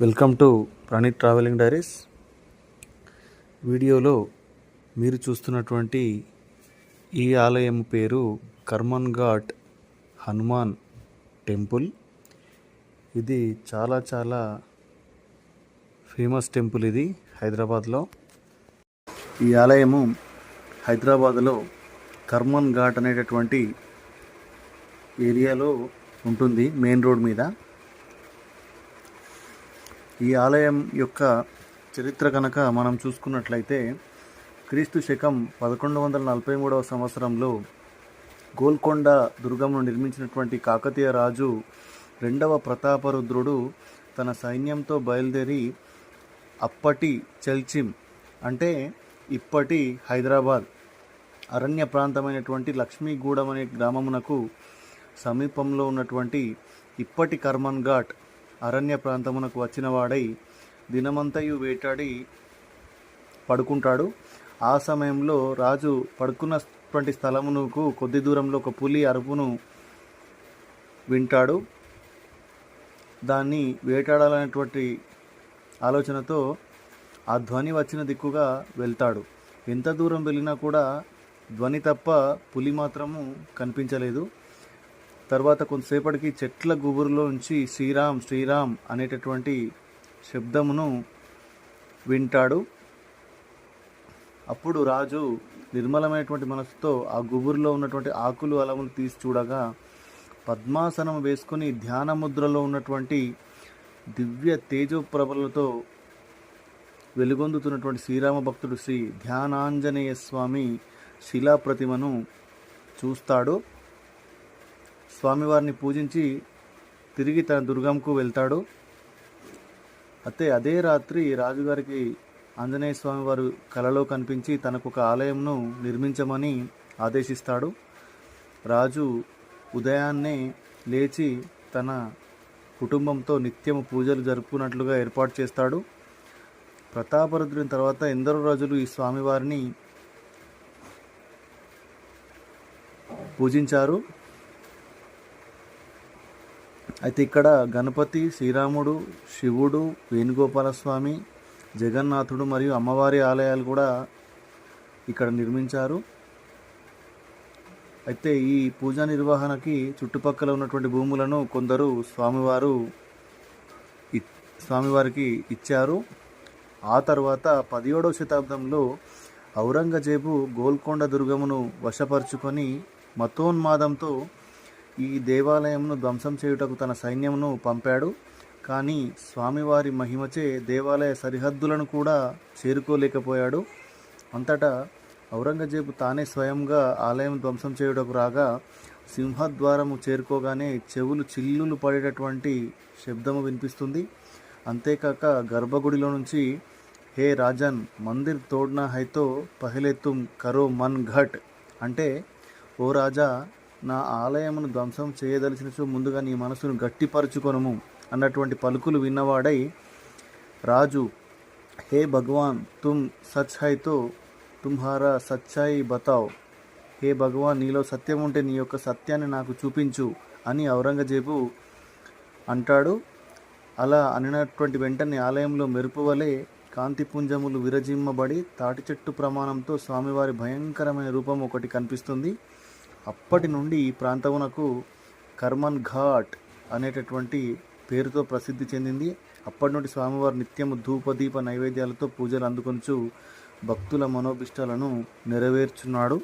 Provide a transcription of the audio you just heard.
Welcome to Praneeth travelling diaries. వీడియోలో మీరు చూస్తున్నటువంటి ఈ ఆలయం పేరు కర్మన్ ఘాట్ హనుమాన్ టెంపుల్. ఇది చాలా ఫేమస్ టెంపుల్. ఇది హైదరాబాద్లో. ఈ ఆలయము హైదరాబాద్లో కర్మన్ ఘాట్ అనేటటువంటి ఏరియాలో ఉంటుంది, మెయిన్ రోడ్ మీద. ఈ ఆలయం యొక్క చరిత్ర కనుక మనం చూసుకున్నట్లయితే క్రీస్తు శకం 1143 సంవత్సరంలో గోల్కొండ దుర్గమును నిర్మించినటువంటి కాకతీయ రాజు రెండవ ప్రతాపరుద్రుడు తన సైన్యంతో బయలుదేరి అప్పటి చల్చిం అంటే ఇప్పటి హైదరాబాద్ అరణ్య ప్రాంతమైనటువంటి లక్ష్మీగూడెం అనే గ్రామమునకు సమీపంలో ఉన్నటువంటి ఇప్పటి కర్మన్ ఘాట్ అరణ్య ప్రాంతమునకు వచ్చిన వాడై దినమంతయు వేటాడి పడుకుంటాడు. ఆ సమయంలో రాజు పడుకున్నటువంటి స్థలమునకు కొద్ది దూరంలో ఒక పులి అరుపును వింటాడు. దాన్ని వేటాడాలనేటువంటి ఆలోచనతో ఆ ధ్వని వచ్చిన దిక్కుగా వెళ్తాడు. ఎంత దూరం వెళ్ళినా కూడా ధ్వని తప్ప పులి మాత్రము కనిపించలేదు. తర్వాత కొంతసేపటికి చెట్ల గుబురులో నుంచి శ్రీరామ్ శ్రీరామ్ అనేటటువంటి శబ్దమును వింటాడు. అప్పుడు రాజు నిర్మలమైనటువంటి మనసుతో ఆ గుబురులో ఉన్నటువంటి ఆకులు అలములు తీసి చూడగా పద్మాసనం వేసుకుని ధ్యాన ముద్రలో ఉన్నటువంటి దివ్య తేజోప్రభలతో వెలుగొందుతున్నటువంటి శ్రీరామ భక్తుడు శ్రీ ధ్యానాంజనేయ స్వామి శిలాప్రతిమను చూస్తాడు. స్వామివారిని పూజించి తిరిగి తన దుర్గంకు వెళ్తాడు. అయితే అదే రాత్రి రాజుగారికి ఆంజనేయ స్వామి వారు కలలో కనిపించి తనకు ఒక ఆలయంను నిర్మించమని ఆదేశిస్తాడు. రాజు ఉదయాన్నే లేచి తన కుటుంబంతో నిత్యము పూజలు జరుపుకున్నట్లుగా ఏర్పాటు చేస్తాడు. ప్రతాపరుద్రుని తర్వాత ఎందరో రాజులు ఈ స్వామివారిని పూజించారు. అయితే ఇక్కడ గణపతి, శ్రీరాముడు, శివుడు, వేణుగోపాలస్వామి, జగన్నాథుడు మరియు అమ్మవారి ఆలయాలు కూడా ఇక్కడ నిర్మించారు. అయితే ఈ పూజా నిర్వహణకి చుట్టుపక్కల ఉన్నటువంటి భూములను కొందరు స్వామివారికి ఇచ్చారు. ఆ తర్వాత 17వ శతాబ్దంలో ఔరంగజేబు గోల్కొండ దుర్గమును వశపరుచుకొని మతోన్మాదంతో ఈ దేవాలయంను ధ్వంసం చేయుటకు తన సైన్యమును పంపాడు. కానీ స్వామివారి మహిమచే దేవాలయ సరిహద్దులను కూడా చేరుకోలేకపోయాడు. అంతటా ఔరంగజేబు తానే స్వయంగా ఆలయం ధ్వంసం చేయుటకు రాగా సింహద్వారము చేరుకోగానే చెవులు చిల్లులు పడేటటువంటి శబ్దము వినిపిస్తుంది. అంతేకాక గర్భగుడిలో నుంచి హే రాజన్ మందిర్ తోడ్నా హైతో పహలే తుమ్ కరో మన్ ఘట్ అంటే, ఓ రాజా, నా ఆలయమును ధ్వంసం చేయదలిచినచో ముందుగా నీ మనసును గట్టిపరుచుకొనుము అన్నటువంటి పలుకులు విన్నవాడై రాజు హే భగవాన్ తుమ్ సచ్ హై తో తుమ్హారా సచ్చాయి బతావ్, హే భగవాన్, నీలో సత్యం ఉంటే నీ యొక్క సత్యాన్ని నాకు చూపించు అని ఔరంగజేబు అంటాడు. అలా అనినటువంటి వెంటనే ఆలయంలో మెరుపు వలె కాంతిపుంజములు విరజిమ్మబడి తాటి చెట్టు ప్రమాణంతో స్వామివారి భయంకరమైన రూపం ఒకటి కనిపిస్తుంది. అప్పటి నుండి ఈ ప్రాంతమునకు కర్మన్ ఘాట్ అనేటటువంటి పేరుతో ప్రసిద్ధి చెందింది. అప్పటి నుండి స్వామివారు నిత్యము ధూపదీప నైవేద్యాలతో పూజలు అందుకొంచు భక్తుల మనోభిష్టాలను నెరవేర్చుతున్నాడు.